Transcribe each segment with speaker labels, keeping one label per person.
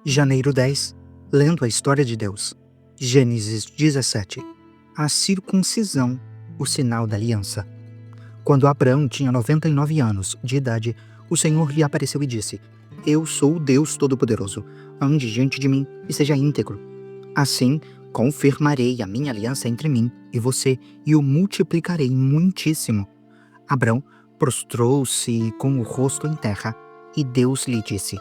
Speaker 1: Janeiro 10, lendo a história de Deus. Gênesis 17. A circuncisão, o sinal da aliança. Quando Abraão tinha 99 anos de idade, o Senhor lhe apareceu e disse: Eu sou o Deus Todo-Poderoso. Ande diante de mim e seja íntegro. Assim, confirmarei a minha aliança entre mim e você e o multiplicarei muitíssimo. Abraão prostrou-se com o rosto em terra e Deus lhe disse: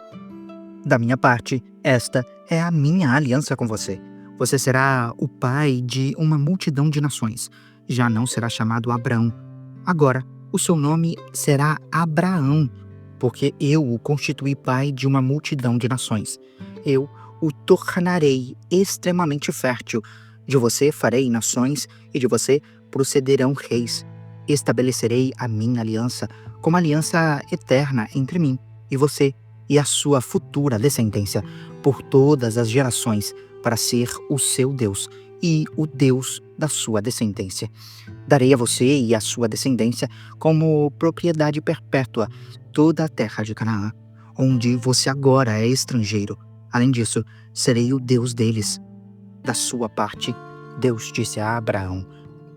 Speaker 1: Da minha parte, esta é a minha aliança com você. Você será o pai de uma multidão de nações. Já não será chamado Abrão. Agora, o seu nome será Abraão, porque eu o constituí pai de uma multidão de nações. Eu o tornarei extremamente fértil. De você farei nações e de você procederão reis. Estabelecerei a minha aliança como aliança eterna entre mim e você e a sua futura descendência por todas as gerações, para ser o seu Deus e o Deus da sua descendência. Darei a você e a sua descendência como propriedade perpétua toda a terra de Canaã, onde você agora é estrangeiro. Além disso, serei o Deus deles. Da sua parte, Deus disse a Abraão: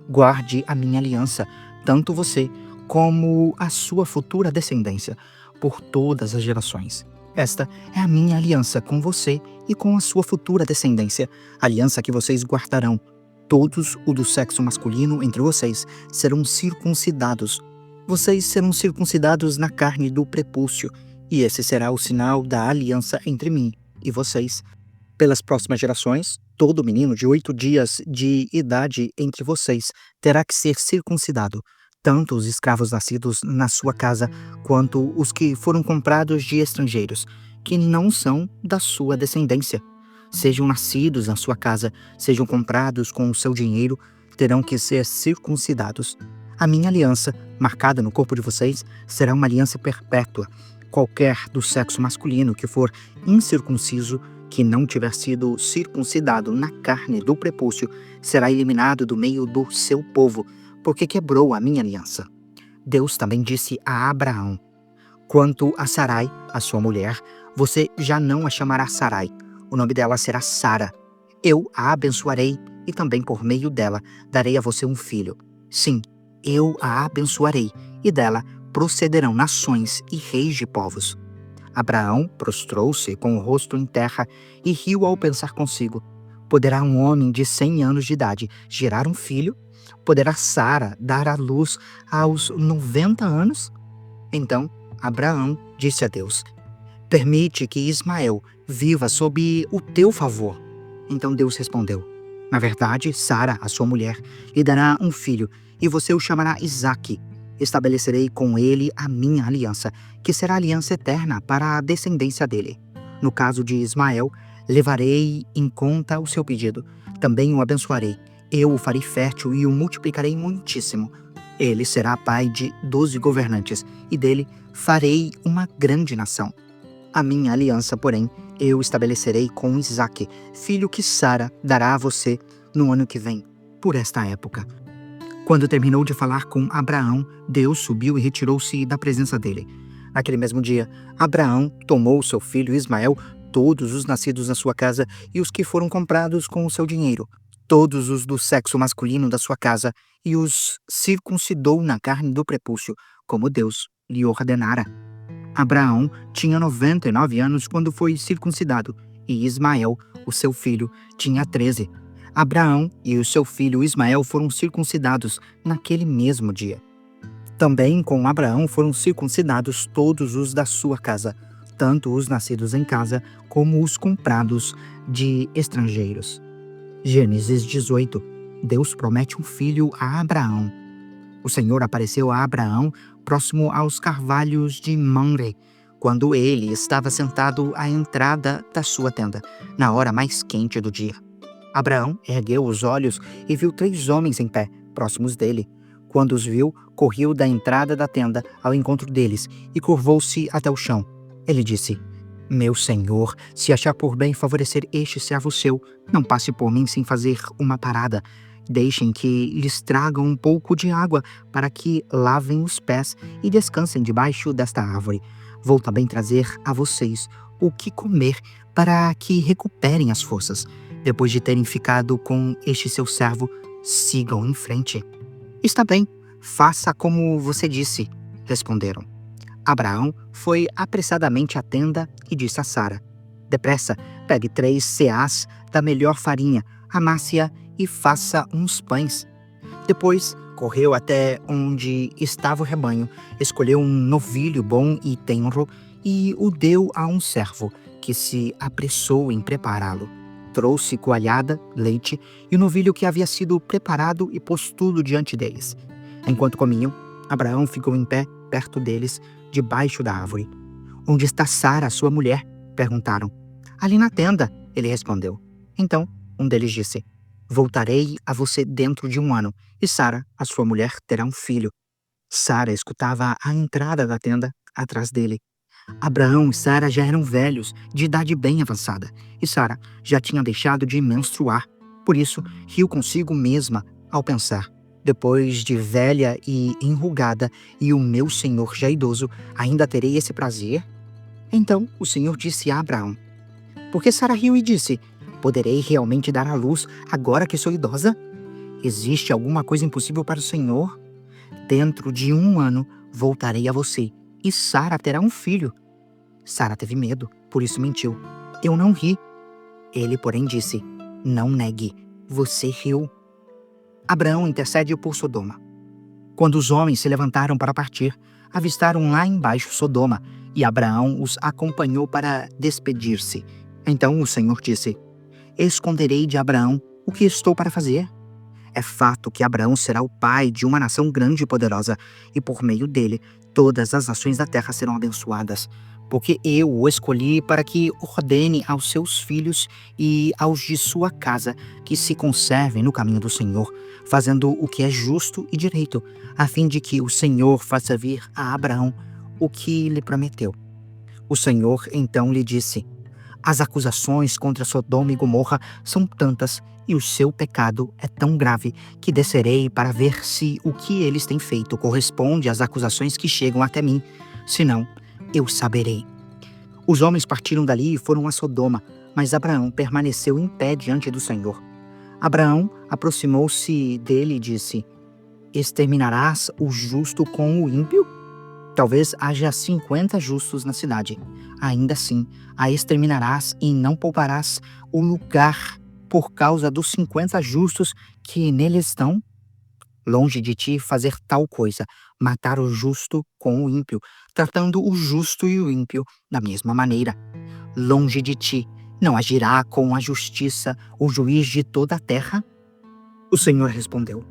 Speaker 1: Guarde a minha aliança, tanto você como a sua futura descendência, por todas as gerações. Esta é a minha aliança com você e com a sua futura descendência, aliança que vocês guardarão. Todos os do sexo masculino entre vocês serão circuncidados. Vocês serão circuncidados na carne do prepúcio, e esse será o sinal da aliança entre mim e vocês. Pelas próximas gerações, todo menino de 8 dias de idade entre vocês terá que ser circuncidado, tanto os escravos nascidos na sua casa, quanto os que foram comprados de estrangeiros, que não são da sua descendência. Sejam nascidos na sua casa, sejam comprados com o seu dinheiro, terão que ser circuncidados. A minha aliança, marcada no corpo de vocês, será uma aliança perpétua. Qualquer do sexo masculino que for incircunciso, que não tiver sido circuncidado na carne do prepúcio, será eliminado do meio do seu povo, porque quebrou a minha aliança. Deus também disse a Abraão: Quanto a Sarai, a sua mulher, você já não a chamará Sarai. O nome dela será Sara. Eu a abençoarei e também por meio dela darei a você um filho. Sim, eu a abençoarei e dela procederão nações e reis de povos. Abraão prostrou-se com o rosto em terra e riu ao pensar consigo: Poderá um homem de 100 anos de idade gerar um filho? Poderá Sara dar à luz aos 90 anos? Então Abraão disse a Deus: Permite que Ismael viva sob o teu favor. Então Deus respondeu: Na verdade, Sara, a sua mulher, lhe dará um filho, e você o chamará Isaque. Estabelecerei com ele a minha aliança, que será aliança eterna para a descendência dele. No caso de Ismael, levarei em conta o seu pedido. Também o abençoarei. Eu o farei fértil e o multiplicarei muitíssimo. Ele será pai de 12 governantes, e dele farei uma grande nação. A minha aliança, porém, eu estabelecerei com Isaque, filho que Sara dará a você no ano que vem, por esta época. Quando terminou de falar com Abraão, Deus subiu e retirou-se da presença dele. Naquele mesmo dia, Abraão tomou seu filho Ismael, todos os nascidos na sua casa e os que foram comprados com o seu dinheiro, todos os do sexo masculino da sua casa, e os circuncidou na carne do prepúcio, como Deus lhe ordenara. Abraão tinha 99 anos quando foi circuncidado, e Ismael, o seu filho, tinha 13. Abraão e o seu filho Ismael foram circuncidados naquele mesmo dia. Também com Abraão foram circuncidados todos os da sua casa, tanto os nascidos em casa como os comprados de estrangeiros. Gênesis 18. Deus promete um filho a Abraão. O Senhor apareceu a Abraão próximo aos carvalhos de Mamre, quando ele estava sentado à entrada da sua tenda, na hora mais quente do dia. Abraão ergueu os olhos e viu 3 homens em pé, próximos dele. Quando os viu, correu da entrada da tenda ao encontro deles e curvou-se até o chão. Ele disse: Meu senhor, se achar por bem favorecer este servo seu, não passe por mim sem fazer uma parada. Deixem que lhes tragam um pouco de água para que lavem os pés e descansem debaixo desta árvore. Vou também trazer a vocês o que comer para que recuperem as forças. Depois de terem ficado com este seu servo, sigam em frente. Está bem, faça como você disse, responderam. Abraão foi apressadamente à tenda e disse a Sara: Depressa, pegue 3 seás da melhor farinha, amasse-a e faça uns pães. Depois, correu até onde estava o rebanho, escolheu um novilho bom e tenro e o deu a um servo, que se apressou em prepará-lo. Trouxe coalhada, leite e o novilho que havia sido preparado e pôs tudo diante deles. Enquanto comiam, Abraão ficou em pé perto deles, debaixo da árvore. Onde está Sara, sua mulher? Perguntaram. Ali na tenda, ele respondeu. Então, um deles disse: Voltarei a você dentro de 1 ano, e Sara, a sua mulher, terá um filho. Sara escutava a entrada da tenda atrás dele. Abraão e Sara já eram velhos, de idade bem avançada, e Sara já tinha deixado de menstruar. Por isso, riu consigo mesma ao pensar: depois de velha e enrugada, e o meu senhor já idoso, ainda terei esse prazer? Então o Senhor disse a Abraão: Porque Sara riu e disse: Poderei realmente dar à luz agora que sou idosa? Existe alguma coisa impossível para o Senhor? Dentro de 1 ano voltarei a você, e Sara terá um filho. Sara teve medo, por isso mentiu. Eu não ri. Ele, porém, disse: Não negue, você riu. Abraão intercede por Sodoma. Quando os homens se levantaram para partir, avistaram lá embaixo Sodoma, e Abraão os acompanhou para despedir-se. Então o Senhor disse: Esconderei de Abraão o que estou para fazer? É fato que Abraão será o pai de uma nação grande e poderosa, e por meio dele todas as nações da terra serão abençoadas. Porque eu o escolhi para que ordene aos seus filhos e aos de sua casa que se conservem no caminho do Senhor, fazendo o que é justo e direito, a fim de que o Senhor faça vir a Abraão o que lhe prometeu. O Senhor então lhe disse: As acusações contra Sodoma e Gomorra são tantas e o seu pecado é tão grave que descerei para ver se o que eles têm feito corresponde às acusações que chegam até mim. Senão, eu saberei. Os homens partiram dali e foram a Sodoma, mas Abraão permaneceu em pé diante do Senhor. Abraão aproximou-se dele e disse: Exterminarás o justo com o ímpio? Talvez haja 50 justos na cidade. Ainda assim, a exterminarás e não pouparás o lugar por causa dos 50 justos que nele estão? Longe de ti fazer tal coisa, matar o justo com o ímpio, tratando o justo e o ímpio da mesma maneira. Longe de ti, não agirá com a justiça o juiz de toda a terra? O Senhor respondeu: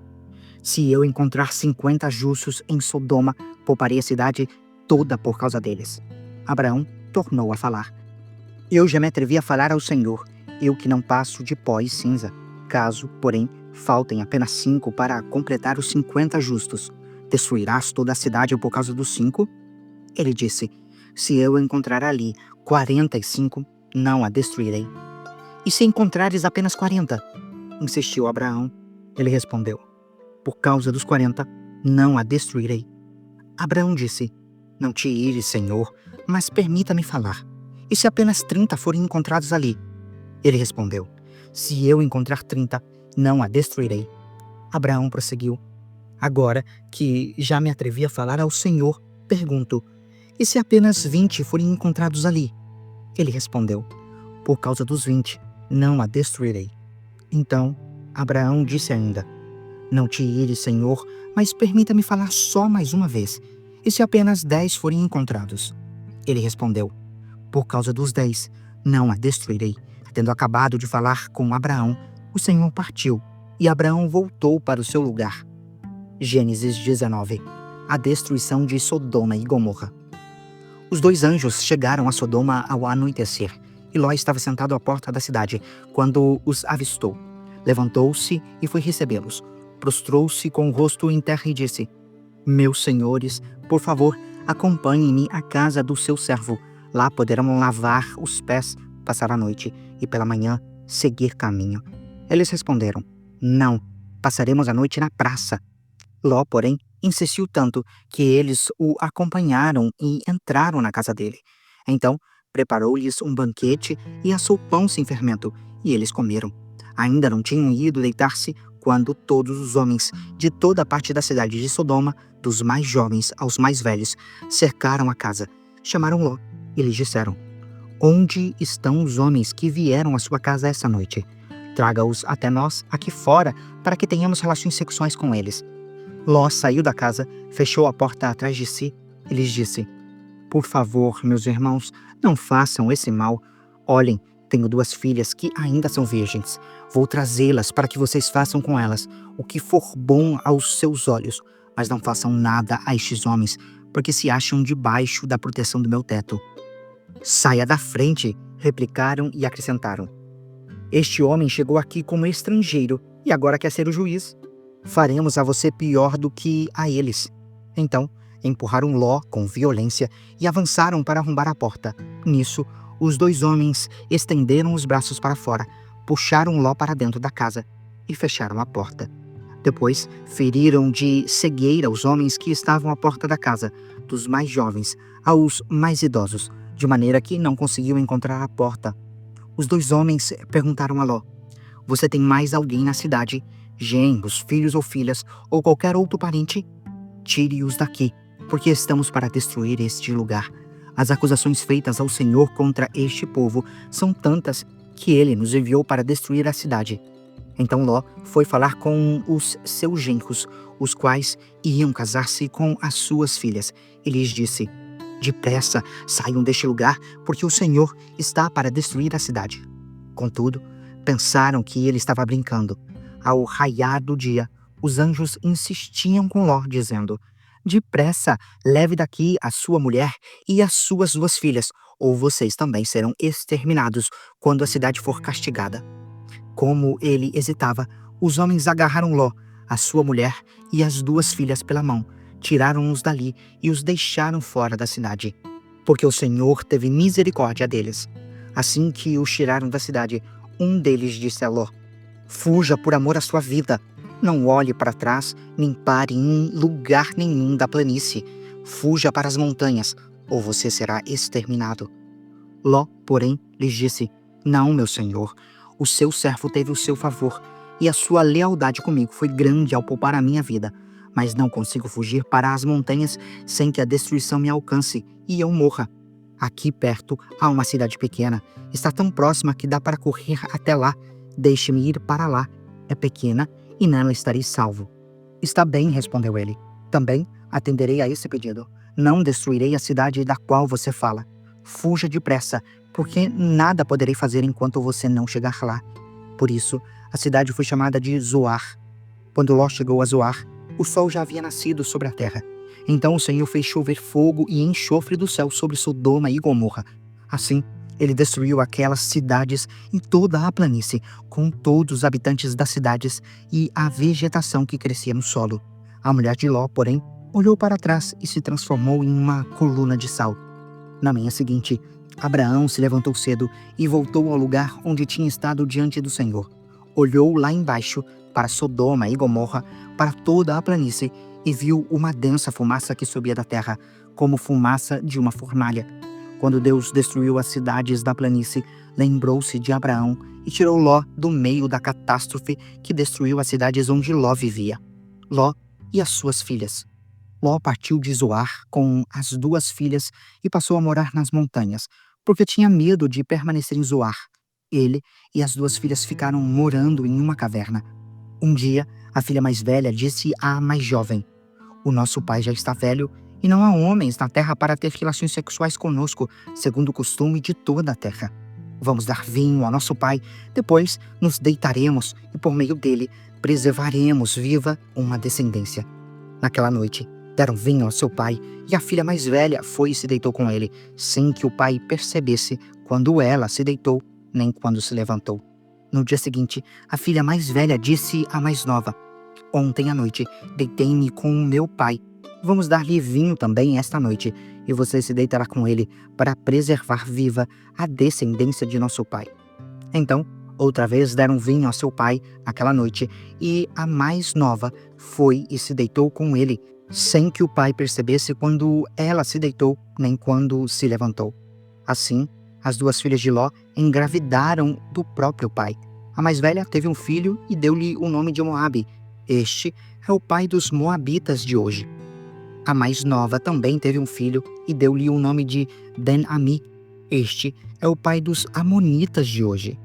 Speaker 1: Se eu encontrar 50 justos em Sodoma, pouparei a cidade toda por causa deles. Abraão tornou a falar: Eu já me atrevi a falar ao Senhor, eu que não passo de pó e cinza. Caso, porém, faltem apenas 5 para completar os 50 justos, destruirás toda a cidade por causa dos 5? Ele disse: Se eu encontrar ali 45, não a destruirei. E se encontrares apenas 40? Insistiu Abraão. Ele respondeu: Por causa dos 40, não a destruirei. Abraão disse: Não te ires, Senhor, mas permita-me falar. E se apenas 30 forem encontrados ali? Ele respondeu: Se eu encontrar 30, não a destruirei. Abraão prosseguiu: Agora que já me atrevi a falar ao Senhor, pergunto: E se apenas 20 forem encontrados ali? Ele respondeu: Por causa dos 20, não a destruirei. Então Abraão disse ainda: Não te ires, Senhor, mas permita-me falar só mais uma vez. E se apenas 10 forem encontrados? Ele respondeu: Por causa dos 10, não a destruirei. Tendo acabado de falar com Abraão, o Senhor partiu, e Abraão voltou para o seu lugar. Gênesis 19. A destruição de Sodoma e Gomorra. Os 2 anjos chegaram a Sodoma ao anoitecer, e Ló estava sentado à porta da cidade, quando os avistou. Levantou-se e foi recebê-los. Prostrou-se com o rosto em terra e disse: Meus senhores, por favor, acompanhem-me à casa do seu servo. Lá poderão lavar os pés, passar a noite e pela manhã seguir caminho. Eles responderam: Não, passaremos a noite na praça. Ló, porém, insistiu tanto que eles o acompanharam e entraram na casa dele. Então preparou-lhes um banquete e assou pão sem fermento, e eles comeram. Ainda não tinham ido deitar-se quando todos os homens de toda a parte da cidade de Sodoma, dos mais jovens aos mais velhos, cercaram a casa. Chamaram Ló e lhes disseram: Onde estão os homens que vieram à sua casa essa noite? Traga-os até nós, aqui fora, para que tenhamos relações sexuais com eles. Ló saiu da casa, fechou a porta atrás de si e lhes disse: Por favor, meus irmãos, não façam esse mal. Olhem, tenho 2 filhas que ainda são virgens. Vou trazê-las para que vocês façam com elas o que for bom aos seus olhos, mas não façam nada a estes homens, porque se acham debaixo da proteção do meu teto. Saia da frente, replicaram e acrescentaram: Este homem chegou aqui como estrangeiro e agora quer ser o juiz. Faremos a você pior do que a eles. Então, empurraram Ló com violência e avançaram para arrombar a porta. Nisso, os 2 homens estenderam os braços para fora, puxaram Ló para dentro da casa e fecharam a porta. Depois, feriram de cegueira os homens que estavam à porta da casa, dos mais jovens aos mais idosos, de maneira que não conseguiam encontrar a porta. Os 2 homens perguntaram a Ló: Você tem mais alguém na cidade, genros, filhos ou filhas, ou qualquer outro parente? Tire-os daqui, porque estamos para destruir este lugar. As acusações feitas ao Senhor contra este povo são tantas que ele nos enviou para destruir a cidade. Então Ló foi falar com os seus genros, os quais iam casar-se com as suas filhas, e lhes disse: Depressa, saiam deste lugar, porque o Senhor está para destruir a cidade. Contudo, pensaram que ele estava brincando. Ao raiar do dia, os anjos insistiam com Ló, dizendo: Depressa, leve daqui a sua mulher e as suas 2 filhas, ou vocês também serão exterminados quando a cidade for castigada. Como ele hesitava, os homens agarraram Ló, a sua mulher e as 2 filhas pela mão, tiraram-os dali e os deixaram fora da cidade, porque o Senhor teve misericórdia deles. Assim que os tiraram da cidade, um deles disse a Ló: Fuja por amor à sua vida. Não olhe para trás, nem pare em lugar nenhum da planície. Fuja para as montanhas, ou você será exterminado. Ló, porém, lhes disse: Não, meu senhor, o seu servo teve o seu favor, e a sua lealdade comigo foi grande ao poupar a minha vida. Mas não consigo fugir para as montanhas sem que a destruição me alcance e eu morra. Aqui perto há uma cidade pequena. Está tão próxima que dá para correr até lá. Deixe-me ir para lá. É pequena e nela estarei salvo. Está bem, respondeu ele. Também atenderei a esse pedido. Não destruirei a cidade da qual você fala. Fuja depressa, porque nada poderei fazer enquanto você não chegar lá. Por isso, a cidade foi chamada de Zoar. Quando Ló chegou a Zoar, o sol já havia nascido sobre a terra. Então o Senhor fez chover fogo e enxofre do céu sobre Sodoma e Gomorra. Assim, ele destruiu aquelas cidades e toda a planície, com todos os habitantes das cidades e a vegetação que crescia no solo. A mulher de Ló, porém, olhou para trás e se transformou em uma coluna de sal. Na manhã seguinte, Abraão se levantou cedo e voltou ao lugar onde tinha estado diante do Senhor. Olhou lá embaixo para Sodoma e Gomorra, para toda a planície, e viu uma densa fumaça que subia da terra, como fumaça de uma fornalha. Quando Deus destruiu as cidades da planície, lembrou-se de Abraão e tirou Ló do meio da catástrofe que destruiu as cidades onde Ló vivia. Ló e as suas filhas. Ló partiu de Zoar com as 2 filhas e passou a morar nas montanhas, porque tinha medo de permanecer em Zoar. Ele e as 2 filhas ficaram morando em uma caverna. Um dia, a filha mais velha disse à mais jovem: O nosso pai já está velho e não há homens na terra para ter relações sexuais conosco, segundo o costume de toda a terra. Vamos dar vinho ao nosso pai, depois nos deitaremos e por meio dele preservaremos viva uma descendência. Naquela noite, deram vinho ao seu pai e a filha mais velha foi e se deitou com ele, sem que o pai percebesse quando ela se deitou, nem quando se levantou. No dia seguinte, a filha mais velha disse à mais nova: Ontem à noite deitei-me com o meu pai. Vamos dar-lhe vinho também esta noite, e você se deitará com ele para preservar viva a descendência de nosso pai. Então, outra vez deram vinho ao seu pai aquela noite, e a mais nova foi e se deitou com ele, sem que o pai percebesse quando ela se deitou, nem quando se levantou. Assim, As duas filhas de Ló engravidaram do próprio pai. A mais velha teve um filho e deu-lhe o nome de Moabe. Este é o pai dos moabitas de hoje. A mais nova também teve um filho e deu-lhe o nome de Ben-Ami. Este é o pai dos amonitas de hoje.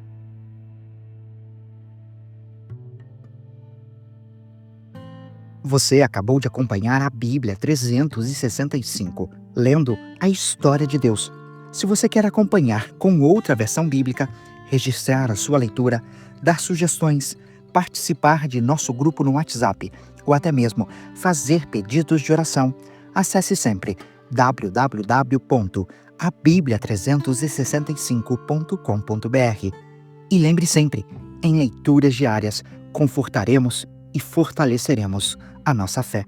Speaker 1: Você acabou de acompanhar a Bíblia 365, lendo a história de Deus. Se você quer acompanhar com outra versão bíblica, registrar a sua leitura, dar sugestões, participar de nosso grupo no WhatsApp ou até mesmo fazer pedidos de oração, acesse sempre www.abiblia365.com.br. E lembre sempre, em leituras diárias, confortaremos e fortaleceremos a nossa fé.